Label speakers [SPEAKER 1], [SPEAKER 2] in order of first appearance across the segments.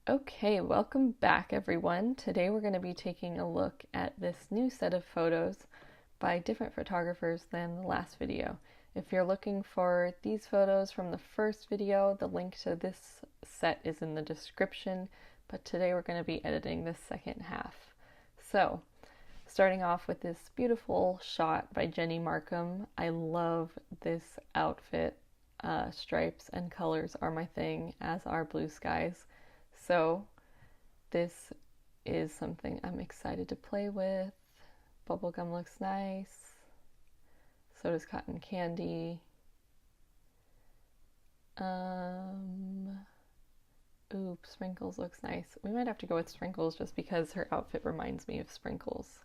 [SPEAKER 1] Okay, welcome back everyone. Today we're going to be taking a look at this new set of photos by different photographers than the last video. If you're looking for these photos from the first video, the link to this set is in the description, but today we're going to be editing the second half. So, starting off with this beautiful shot by Jenny Markham. I love this outfit. Stripes and colors are my thing, as are blue skies. So this is something I'm excited to play with. Bubblegum looks nice. So does cotton candy. Ooh, sprinkles looks nice. We might have to go with sprinkles just because her outfit reminds me of sprinkles.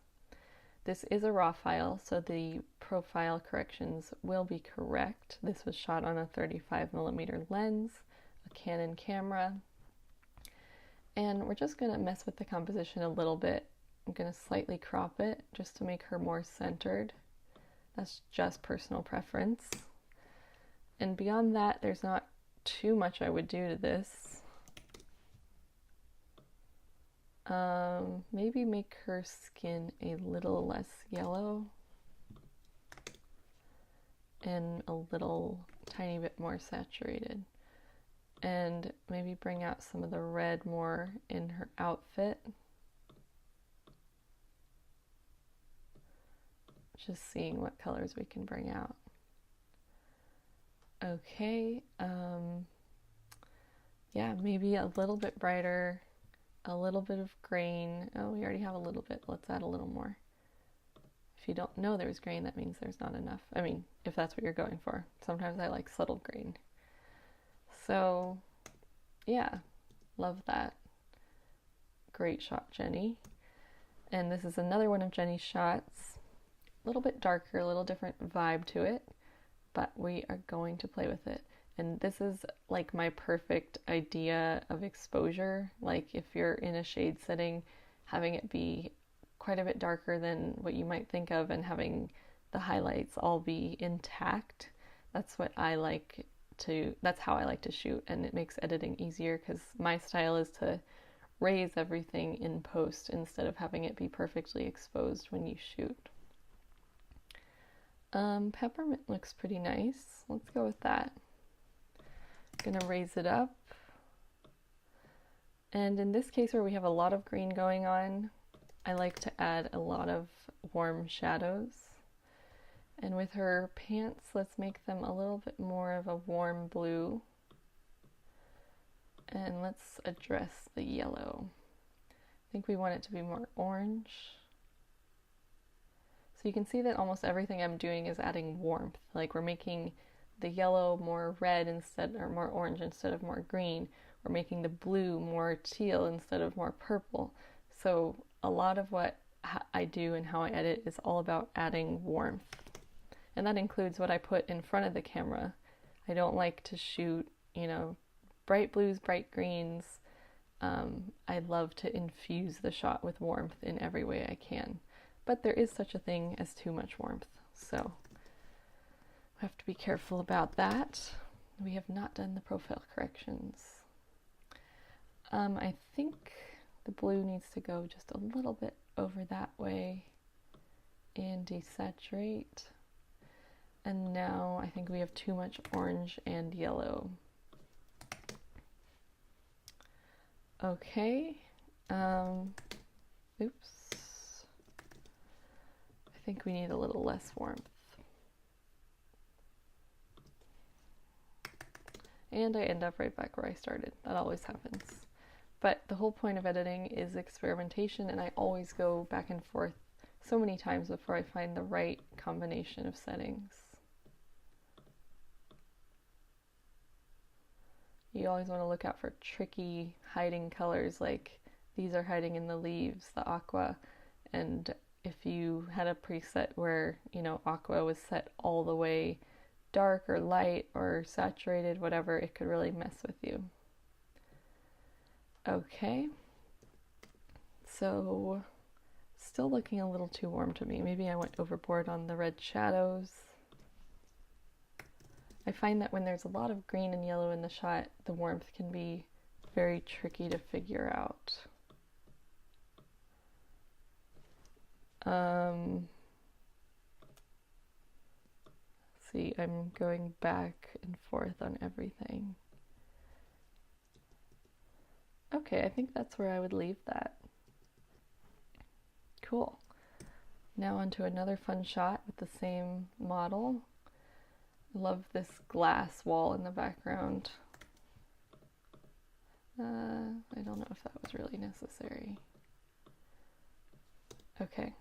[SPEAKER 1] This is a raw file, so the profile corrections will be correct. This was shot on a 35mm lens, a Canon camera. And we're just going to mess with the composition a little bit. I'm going to slightly crop it just to make her more centered. That's just personal preference. And beyond that, there's not too much I would do to this. Maybe make her skin a little less yellow and a little tiny bit more saturated. And maybe bring out some of the red more in her outfit. Just seeing what colors we can bring out. Okay, yeah, maybe a little bit brighter, a little bit of grain. Oh, we already have a little bit. Let's add a little more. If you don't know there's grain, that means there's not enough. I mean, if that's what you're going for. Sometimes I like subtle grain. So, yeah, love that. Great shot, Jenny. And this is another one of Jenny's shots. A little bit darker, a little different vibe to it, but we are going to play with it. And this is like my perfect idea of exposure. Like if you're in a shade setting, having it be quite a bit darker than what you might think of and having the highlights all be intact. That's how I like to shoot, and it makes editing easier because my style is to raise everything in post instead of having it be perfectly exposed when you shoot. Peppermint looks pretty nice. Let's go with that. Gonna raise it up. And in this case where we have a lot of green going on, I like to add a lot of warm shadows. And with her pants, let's make them a little bit more of a warm blue. And let's address the yellow. I think we want it to be more orange. So you can see that almost everything I'm doing is adding warmth. Like we're making the yellow more red or more orange instead of more green. We're making the blue more teal instead of more purple. So a lot of what I do and how I edit is all about adding warmth. And that includes what I put in front of the camera. I don't like to shoot, bright blues, bright greens. I love to infuse the shot with warmth in every way I can. But there is such a thing as too much warmth. So we have to be careful about that. We have not done the profile corrections. I think the blue needs to go just a little bit over that way and desaturate. And now I think we have too much orange and yellow. Okay. Oops. I think we need a little less warmth. And I end up right back where I started. That always happens. But the whole point of editing is experimentation, and I always go back and forth so many times before I find the right combination of settings. You always want to look out for tricky hiding colors, like these are hiding in the leaves, the aqua, and if you had a preset where, aqua was set all the way dark or light or saturated, whatever, it could really mess with you. Okay, so still looking a little too warm to me. Maybe I went overboard on the red shadows. I find that when there's a lot of green and yellow in the shot, the warmth can be very tricky to figure out. See, I'm going back and forth on everything. Okay, I think that's where I would leave that. Cool. Now onto another fun shot with the same model. I love this glass wall in the background. I don't know if that was really necessary. Okay.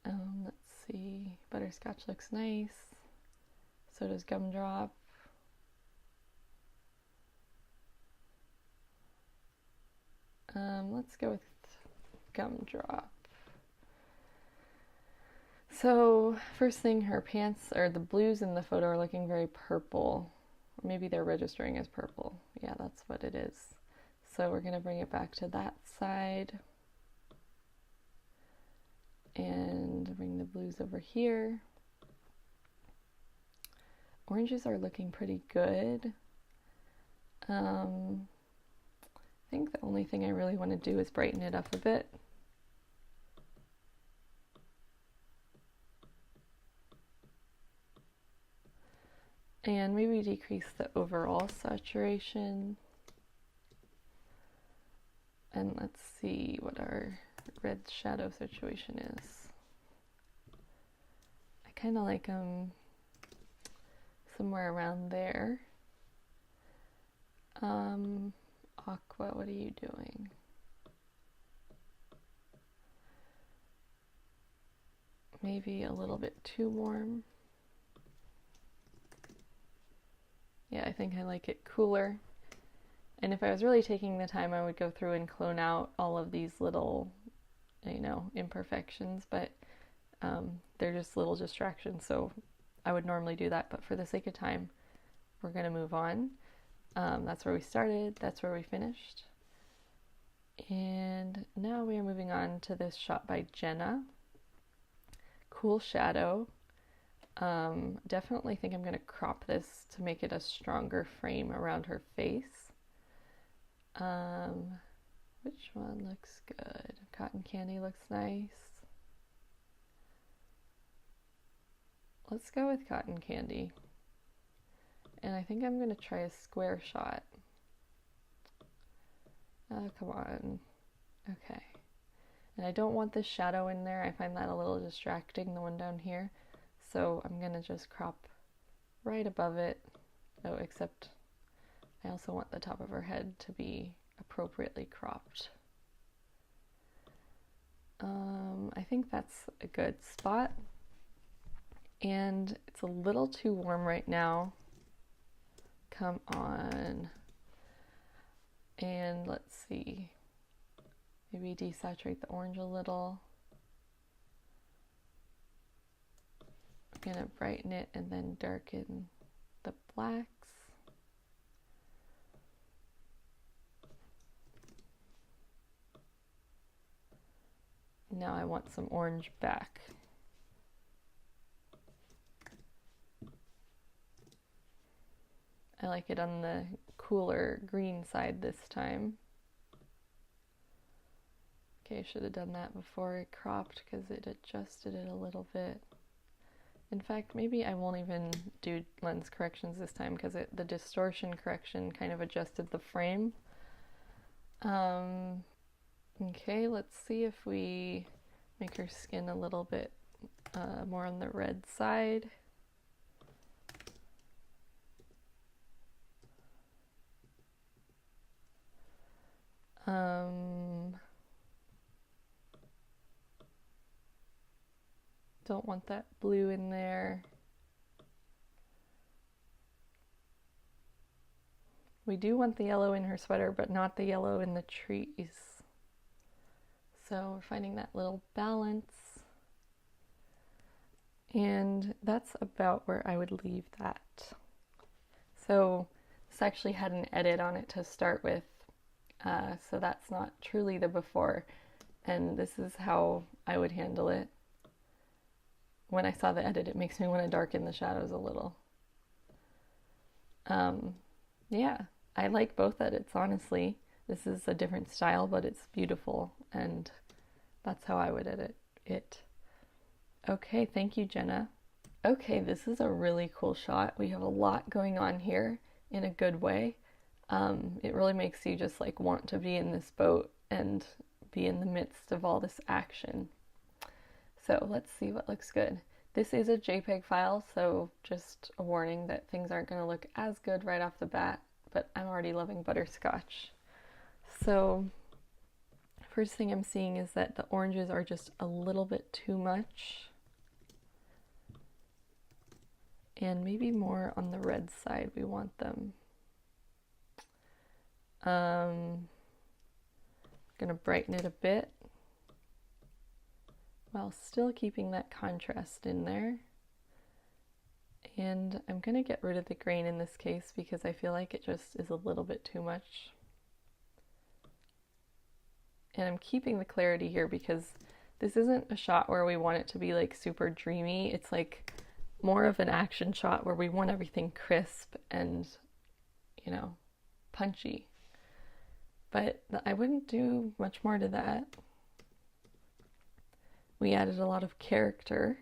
[SPEAKER 1] Let's see. Butterscotch looks nice. So does Gumdrop. Let's go with Gumdrop. So first thing, her pants, or the blues in the photo, are looking very purple. Maybe they're registering as purple. Yeah, that's what it is. So we're going to bring it back to that side. And bring the blues over here. Oranges are looking pretty good. I think the only thing I really want to do is brighten it up a bit. And maybe decrease the overall saturation. And let's see what our red shadow situation is. I kind of like them somewhere around there. Aqua, what are you doing? Maybe a little bit too warm. Yeah, I think I like it cooler. And if I was really taking the time, I would go through and clone out all of these little, you know, imperfections, but they're just little distractions, so I would normally do that, but for the sake of time, we're going to move on. That's where we started, that's where we finished. And now we are moving on to this shot by Jenna. Cool shadow. Definitely think I'm going to crop this to make it a stronger frame around her face. Which one looks good? Cotton Candy looks nice. Let's go with Cotton Candy. And I think I'm going to try a square shot. Come on. Okay. And I don't want this shadow in there. I find that a little distracting, the one down here. So I'm going to just crop right above it. Oh, except I also want the top of her head to be appropriately cropped. I think that's a good spot. And it's a little too warm right now. Come on. And let's see. Maybe desaturate the orange a little. I'm gonna brighten it and then darken the blacks. Now I want some orange back. I like it on the cooler green side this time. Okay, I should have done that before it cropped because it adjusted it a little bit. In fact, maybe I won't even do lens corrections this time because the distortion correction kind of adjusted the frame. Okay, let's see if we make her skin a little bit more on the red side. Don't want that blue in there. We do want the yellow in her sweater, but not the yellow in the trees. So we're finding that little balance. And that's about where I would leave that. So this actually had an edit on it to start with. So that's not truly the before. And this is how I would handle it. When I saw the edit, it makes me want to darken the shadows a little. Yeah, I like both edits, honestly. This is a different style, but it's beautiful, and that's how I would edit it. Okay, thank you, Jenna. Okay, this is a really cool shot. We have a lot going on here in a good way. It really makes you just like want to be in this boat and be in the midst of all this action. So let's see what looks good. This is a JPEG file, so just a warning that things aren't going to look as good right off the bat, but I'm already loving butterscotch. So first thing I'm seeing is that the oranges are just a little bit too much, and maybe more on the red side we want them. Gonna brighten it a bit while still keeping that contrast in there. And I'm gonna get rid of the grain in this case because I feel like it just is a little bit too much. And I'm keeping the clarity here because this isn't a shot where we want it to be like super dreamy. It's like more of an action shot where we want everything crisp and, you know, punchy. But I wouldn't do much more to that. We added a lot of character,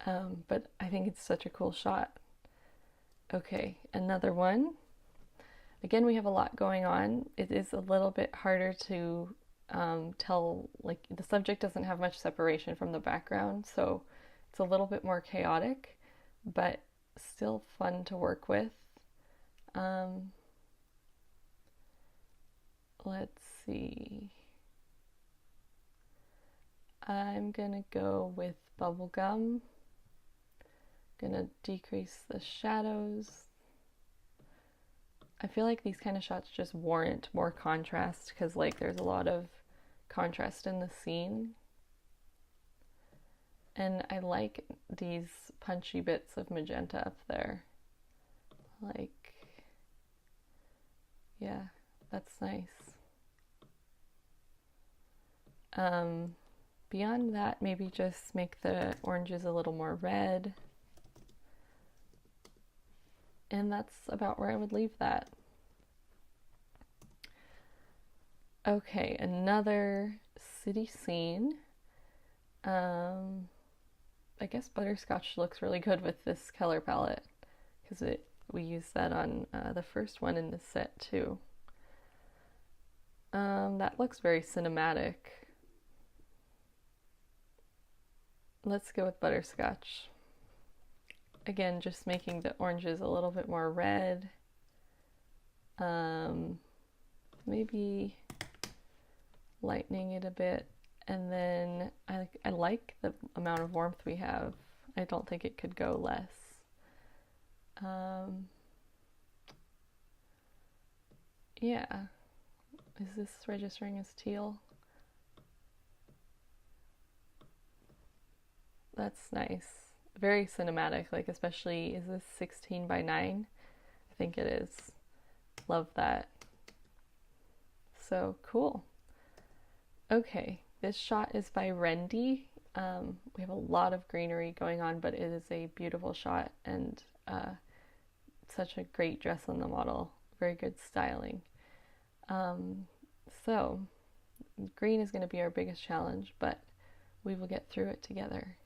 [SPEAKER 1] but I think it's such a cool shot. Okay, another one. Again, we have a lot going on. It is a little bit harder to tell, like the subject doesn't have much separation from the background, so it's a little bit more chaotic, but still fun to work with. Let's see. I'm gonna go with bubblegum. Gonna decrease the shadows. I feel like these kind of shots just warrant more contrast because like there's a lot of contrast in the scene. And I like these punchy bits of magenta up there. Like, yeah, that's nice. Beyond that, maybe just make the oranges a little more red. And that's about where I would leave that. Okay, another city scene. I guess butterscotch looks really good with this color palette because we used that on the first one in this set too. That looks very cinematic. Let's go with butterscotch. Again, just making the oranges a little bit more red. Maybe lightening it a bit. And then I like the amount of warmth we have. I don't think it could go less. Yeah. Is this registering as teal? That's nice. Very cinematic, like especially, is this 16 by 9? I think it is. Love that. So cool. Okay, this shot is by Rendy. We have a lot of greenery going on, but it is a beautiful shot and such a great dress on the model. Very good styling. So green is going to be our biggest challenge, but we will get through it together.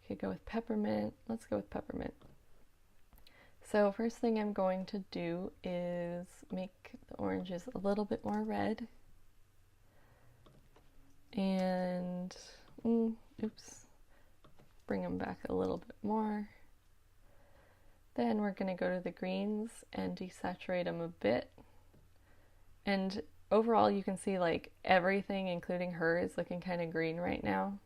[SPEAKER 1] Okay, go with peppermint. Let's go with peppermint. So first thing I'm going to do is make the oranges a little bit more red. And, oops, bring them back a little bit more. Then we're going to go to the greens and desaturate them a bit. And overall you can see like everything, including her, is looking kind of green right now.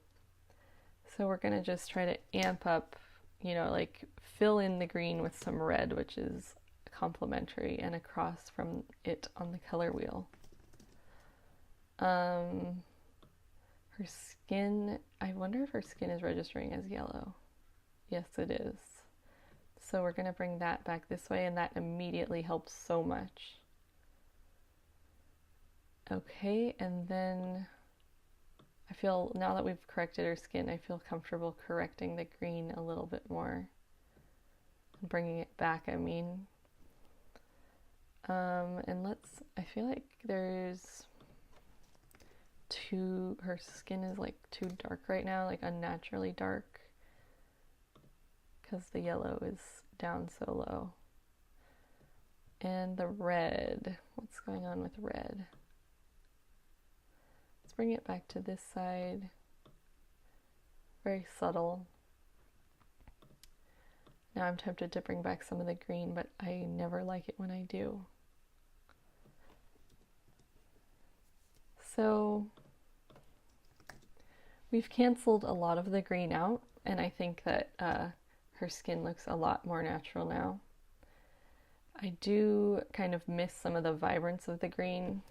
[SPEAKER 1] So we're going to just try to amp up, you know, like fill in the green with some red, which is complementary and across from it on the color wheel. Her skin, I wonder if her skin is registering as yellow. Yes, it is. So we're going to bring that back this way, and that immediately helps so much. Okay, and then I feel, now that we've corrected her skin, I feel comfortable correcting the green a little bit more. Bringing it back, I mean. And I feel like there's her skin is like too dark right now, like unnaturally dark, because the yellow is down so low. And the red, what's going on with red? Let's bring it back to this side. Very subtle. Now I'm tempted to bring back some of the green, but I never like it when I do. So we've canceled a lot of the green out, and I think that her skin looks a lot more natural now. I do kind of miss some of the vibrance of the green,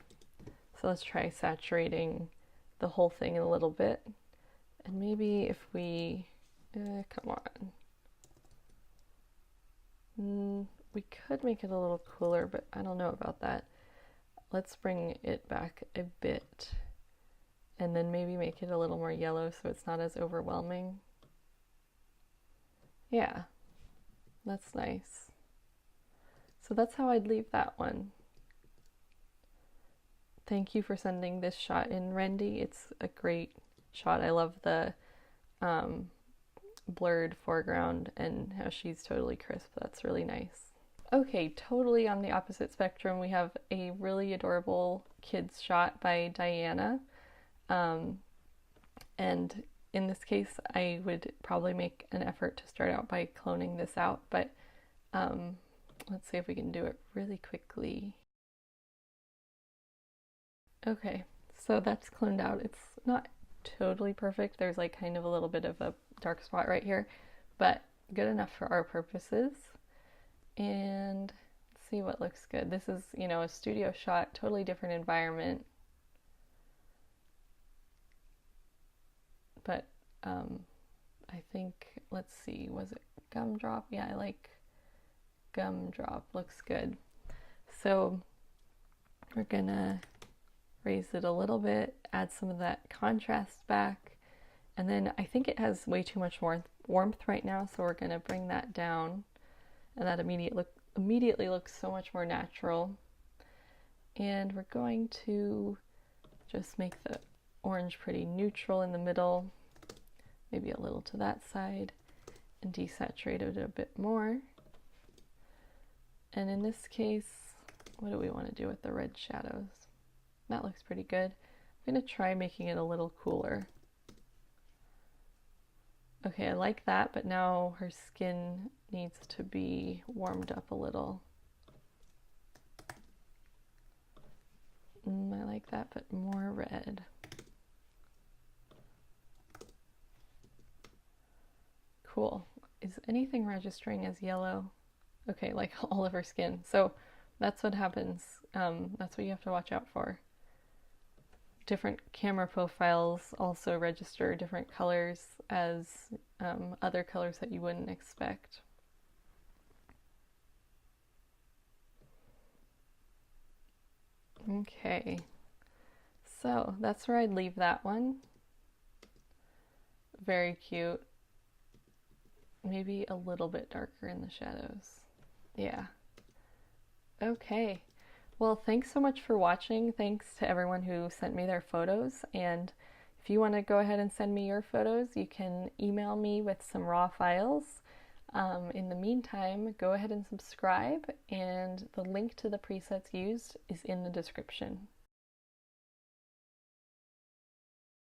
[SPEAKER 1] so let's try saturating the whole thing a little bit. And maybe if we, come on, we could make it a little cooler, but I don't know about that. Let's bring it back a bit, and then maybe make it a little more yellow so it's not as overwhelming. Yeah, that's nice. So that's how I'd leave that one. Thank you for sending this shot in, Rendy. It's a great shot. I love the blurred foreground and how she's totally crisp. That's really nice. Okay, totally on the opposite spectrum, we have a really adorable kids shot by Diana. And in this case, I would probably make an effort to start out by cloning this out, but let's see if we can do it really quickly. Okay, so that's cloned out. It's not totally perfect. There's like kind of a little bit of a dark spot right here, but good enough for our purposes. And let's see what looks good. This is, you know, a studio shot, totally different environment. But I think, let's see, was it Gumdrop? Yeah, I like Gumdrop. Looks good. So we're gonna raise it a little bit, add some of that contrast back, and then I think it has way too much warmth right now, so we're gonna bring that down, and that immediately looks so much more natural. And we're going to just make the orange pretty neutral in the middle, maybe a little to that side, and desaturate it a bit more. And in this case, what do we want to do with the red shadows? That looks pretty good. I'm going to try making it a little cooler. Okay, I like that, but now her skin needs to be warmed up a little. I like that, but more red. Cool. Is anything registering as yellow? Okay, like all of her skin. So that's what happens. That's what you have to watch out for. Different camera profiles also register different colors as other colors that you wouldn't expect. Okay, so that's where I'd leave that one. Very cute. Maybe a little bit darker in the shadows. Yeah. Okay. Well, thanks so much for watching. Thanks to everyone who sent me their photos. And if you want to go ahead and send me your photos, you can email me with some raw files. In the meantime, go ahead and subscribe, and the link to the presets used is in the description.